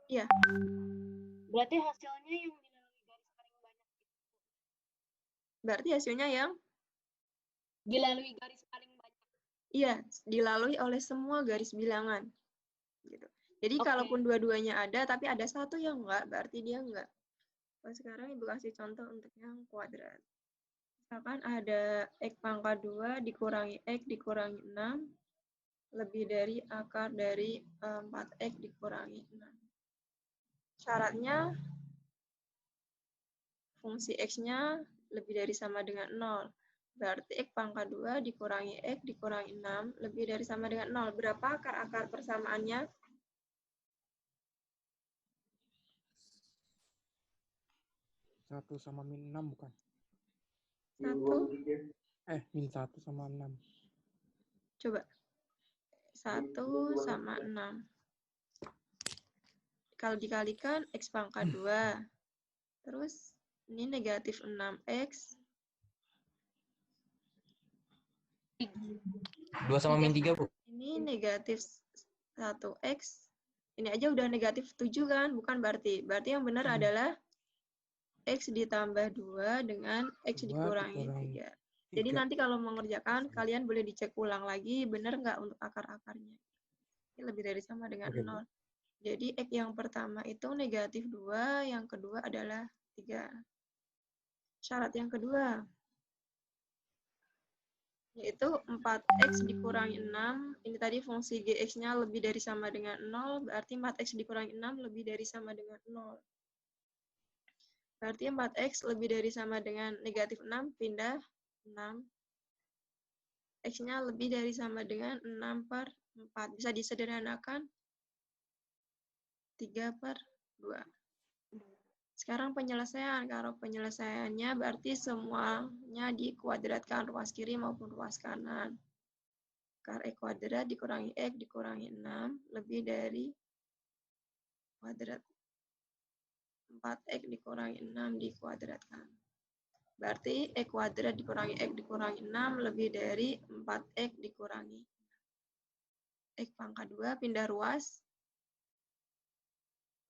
Iya. Berarti hasilnya yang dilalui garis paling banyak itu. Berarti hasilnya yang? Dilalui garis paling banyak. Iya, dilalui oleh semua garis bilangan. Gitu. Jadi kalaupun dua-duanya ada, tapi ada satu yang enggak, berarti dia enggak. Nah, sekarang Ibu kasih contoh untuk yang kuadrat. Misalkan ada X pangkat 2 dikurangi X dikurangi 6, lebih dari akar dari 4X dikurangi 6. Syaratnya fungsi X-nya lebih dari sama dengan 0. Berarti X pangkat 2 dikurangi X dikurangi 6 lebih dari sama dengan 0. Berapa akar-akar persamaannya? 1 sama min 6 bukan? 1. Min 1 sama 6. Coba. 1 sama 6. Kalau dikalikan X pangkat 2. Terus ini negatif 6X. 2 sama min 3, Bu. Ini negatif 1X. Ini aja udah negatif 7 kan? Bukan berarti. Berarti yang benar adalah X ditambah 2 dengan X dikurangi 3. Jadi nanti kalau mengerjakan, kalian boleh dicek ulang lagi, benar nggak untuk akar-akarnya. Ini lebih dari sama dengan 0. Jadi X yang pertama itu negatif 2, yang kedua adalah 3. Syarat yang kedua, yaitu 4X dikurangi 6. Ini tadi fungsi Gx-nya lebih dari sama dengan 0, berarti 4X dikurangi 6 lebih dari sama dengan 0. Berarti 4X lebih dari sama dengan negatif 6, pindah 6. X-nya lebih dari sama dengan 6 per 4. Bisa disederhanakan 3 per 2. Sekarang penyelesaian. Kalau penyelesaiannya berarti semuanya dikuadratkan, ruas kiri maupun ruas kanan. Akar X kuadrat dikurangi X dikurangi 6 lebih dari kuadrat 4X dikurangi 6 dikuadratkan. Berarti X kuadrat dikurangi X dikurangi 6 lebih dari 4X dikurangi 6. X pangkat 2 pindah ruas.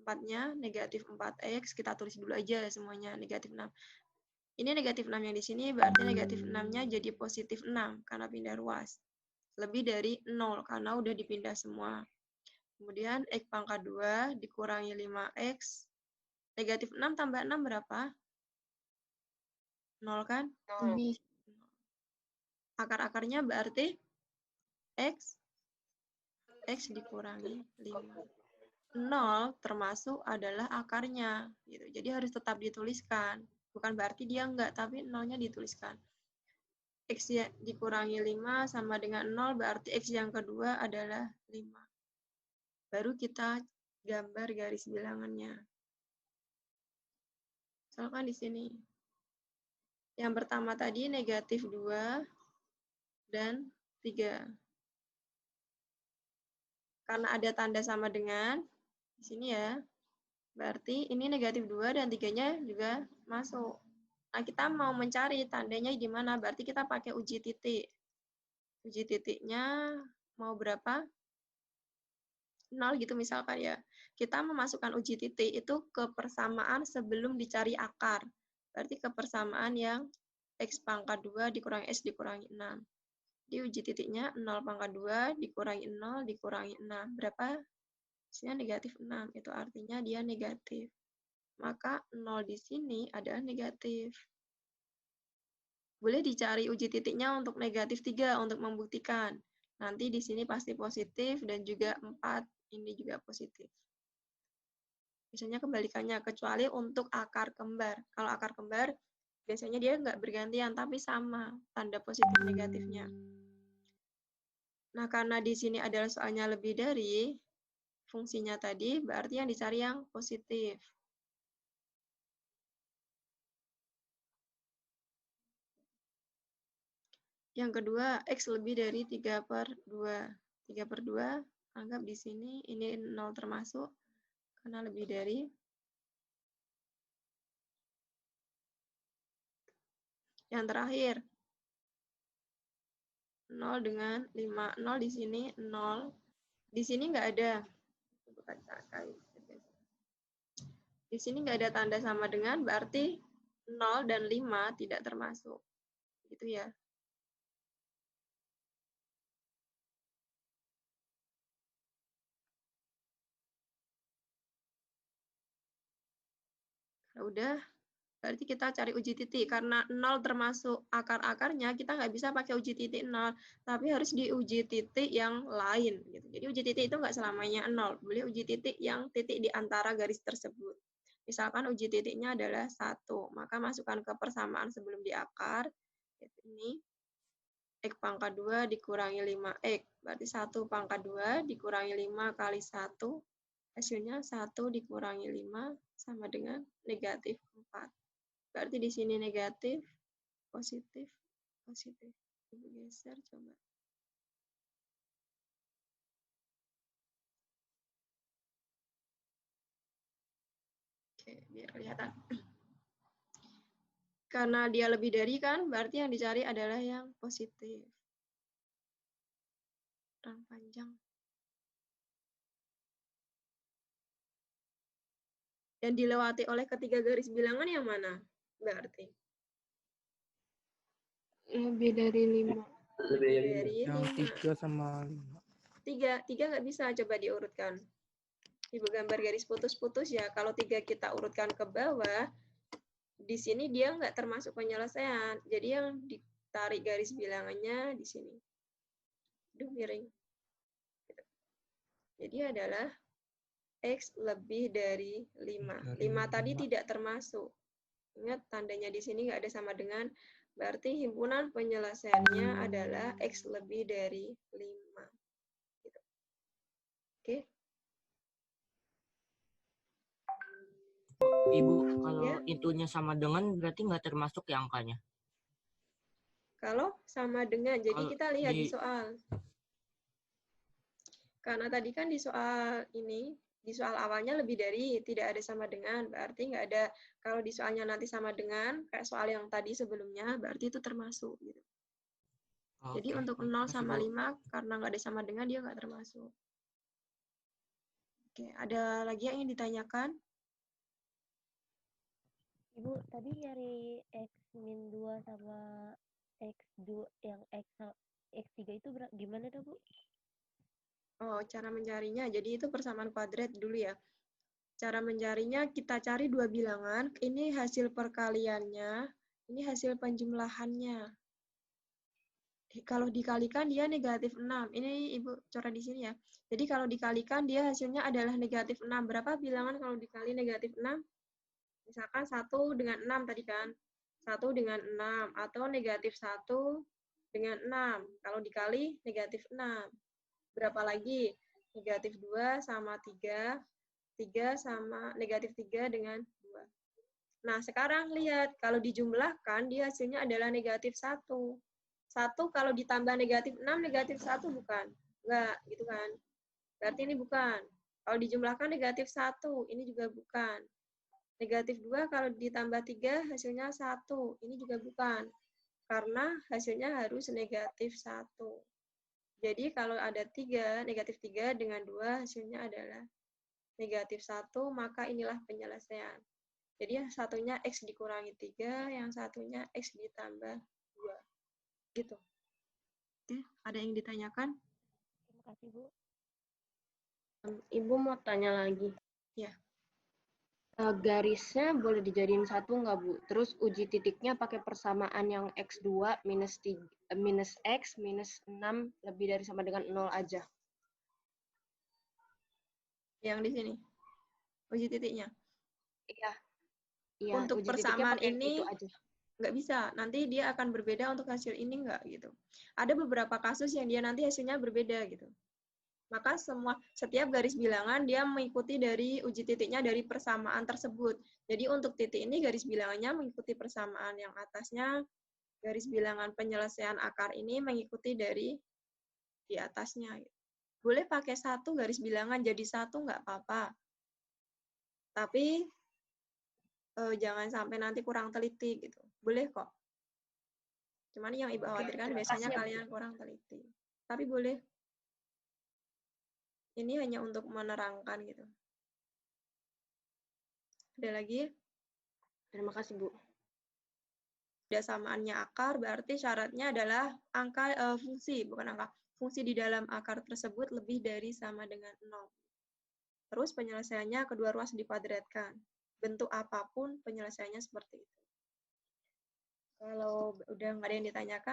4-nya negatif 4X, kita tulis dulu aja semuanya negatif 6. Ini negatif 6 yang di sini, berarti negatif 6-nya jadi positif 6, karena pindah ruas. Lebih dari 0, karena udah dipindah semua. Kemudian X pangkat 2 dikurangi 5X. Negatif 6 tambah 6 berapa? 0 kan? Lebih. Akar-akarnya berarti X dikurangi 5. 0 termasuk adalah akarnya. Gitu. Jadi harus tetap dituliskan. Bukan berarti dia enggak, tapi 0-nya dituliskan. X dikurangi 5 sama dengan 0, berarti X yang kedua adalah 5. Baru kita gambar garis bilangannya. Misalkan di sini. Yang pertama tadi negatif 2 dan 3. Karena ada tanda sama dengan, di sini ya, berarti ini negatif 2 dan 3-nya juga masuk. Nah, kita mau mencari tandanya di mana, berarti kita pakai uji titik. Uji titiknya mau berapa? 0 gitu misalkan ya. Kita memasukkan uji titik itu ke persamaan sebelum dicari akar. Berarti ke persamaan yang X pangkat 2 dikurangi X dikurangi 6. Di uji titiknya 0 pangkat 2 dikurangi 0 dikurangi 6. Berapa? Hasilnya negatif 6. Itu artinya dia negatif. Maka 0 di sini adalah negatif. Boleh dicari uji titiknya untuk negatif 3 untuk membuktikan. Nanti di sini pasti positif dan juga 4 ini juga positif. Biasanya kebalikannya, kecuali untuk akar kembar. Kalau akar kembar, biasanya dia nggak bergantian, tapi sama tanda positif negatifnya. Nah, karena di sini adalah soalnya lebih dari fungsinya tadi, berarti yang dicari yang positif. Yang kedua, X lebih dari 3 per 2. 3 per 2, anggap di sini, ini 0 termasuk, karena lebih dari. Yang terakhir, 0 dengan 5. 0 di sini, 0. Di sini nggak ada. Di sini nggak ada tanda sama dengan, berarti 0 dan 5 tidak termasuk. Gitu ya. Nah, udah, berarti kita cari uji titik. Karena 0 termasuk akar-akarnya, kita nggak bisa pakai uji titik 0, tapi harus diuji titik yang lain. Gitu. Jadi uji titik itu nggak selamanya 0, boleh uji titik yang titik di antara garis tersebut. Misalkan uji titiknya adalah 1, maka masukkan ke persamaan sebelum di akar, yaitu ini, X pangkat 2 dikurangi 5X, berarti 1 pangkat 2 dikurangi 5 kali 1, hasilnya 1 dikurangi 5 sama dengan negatif 4. Berarti di sini negatif, positif, positif. Ibu geser coba. Oke, biar kelihatan. Karena dia lebih dari kan, berarti yang dicari adalah yang positif. Kurang panjang. Yang dilewati oleh ketiga garis bilangan yang mana? Berarti. Lebih dari 5. Lebih dari Yang 5. 3 sama 5. 3 nggak bisa, coba diurutkan. Ibu gambar garis putus-putus ya. Kalau 3 kita urutkan ke bawah, di sini dia nggak termasuk penyelesaian. Jadi yang ditarik garis bilangannya di sini. Aduh, miring. Jadi adalah X lebih dari 5. 5 tadi tidak termasuk. Ingat, tandanya di sini nggak ada sama dengan, berarti himpunan penyelesaiannya adalah X lebih dari 5. Gitu. Oke. Ibu, kalau Ya. itunya sama dengan berarti nggak termasuk ya angkanya? Kalau sama dengan, jadi Kalau kita lihat di di- soal. Karena tadi kan di soal ini, di soal awalnya lebih dari, tidak ada sama dengan, berarti nggak ada. Kalau di soalnya nanti sama dengan, kayak soal yang tadi sebelumnya, berarti itu termasuk. Gitu. Jadi Oke, untuk 0 makasih, sama Bu. 5, karena nggak ada sama dengan, dia nggak termasuk. Oke, ada lagi yang ingin ditanyakan? Ibu, tadi nyari X-2 sama X2 yang X3 itu gimana tuh, Bu? Oh, cara mencarinya. Jadi itu persamaan kuadrat dulu ya. Cara mencarinya kita cari dua bilangan. Ini hasil perkaliannya, ini hasil penjumlahannya. Kalau dikalikan dia negatif 6. Ini Ibu coret di sini ya. Jadi kalau dikalikan dia hasilnya adalah negatif 6. Berapa bilangan kalau dikali negatif 6? Misalkan 1 dengan 6 tadi kan. 1 dengan 6. Atau negatif 1 dengan 6. Kalau dikali negatif 6. Berapa lagi? Negatif 2 sama 3. 3 sama negatif 3 dengan 2. Nah, sekarang lihat. Kalau dijumlahkan, dia hasilnya adalah negatif 1. 1 kalau ditambah negatif 6, negatif 1 bukan? Enggak, gitu kan. Berarti ini bukan. Kalau dijumlahkan negatif 1, ini juga bukan. Negatif 2 kalau ditambah 3, hasilnya 1. Ini juga bukan. Karena hasilnya harus negatif 1. Jadi kalau ada 3, negatif 3 dengan 2, hasilnya adalah negatif 1, maka inilah penyelesaian. Jadi yang satunya X dikurangi 3, yang satunya X ditambah 2. Gitu. Oke, ada yang ditanyakan? Terima kasih, Bu. Ibu mau tanya lagi. Ya. Garisnya boleh dijadiin satu nggak, Bu? Terus uji titiknya pakai persamaan yang X2 minus X minus 6 lebih dari sama dengan 0 aja. Yang di sini. Uji titiknya. Iya. Iya, Untuk uji titiknya persamaan pakai ini itu aja. nggak bisa. Nanti dia akan berbeda untuk hasil ini nggak gitu. Ada beberapa kasus yang dia nanti hasilnya berbeda gitu. Maka setiap garis bilangan dia mengikuti dari uji titiknya dari persamaan tersebut. Jadi untuk titik ini garis bilangannya mengikuti persamaan yang atasnya, garis bilangan penyelesaian akar ini mengikuti dari di atasnya. Boleh pakai satu garis bilangan jadi satu nggak apa-apa. Tapi jangan sampai nanti kurang teliti gitu. Boleh kok. Cuman yang Ibu khawatirkan biasanya kalian kurang teliti. Tapi boleh. Ini hanya untuk menerangkan gitu. Ada lagi? Terima kasih, Bu. Ada samaannya akar, berarti syaratnya adalah angka fungsi, bukan angka. Fungsi di dalam akar tersebut lebih dari sama dengan 0. Terus penyelesaiannya kedua ruas dikuadratkan. Bentuk apapun penyelesaiannya seperti itu. Kalau udah nggak ada yang ditanyakan,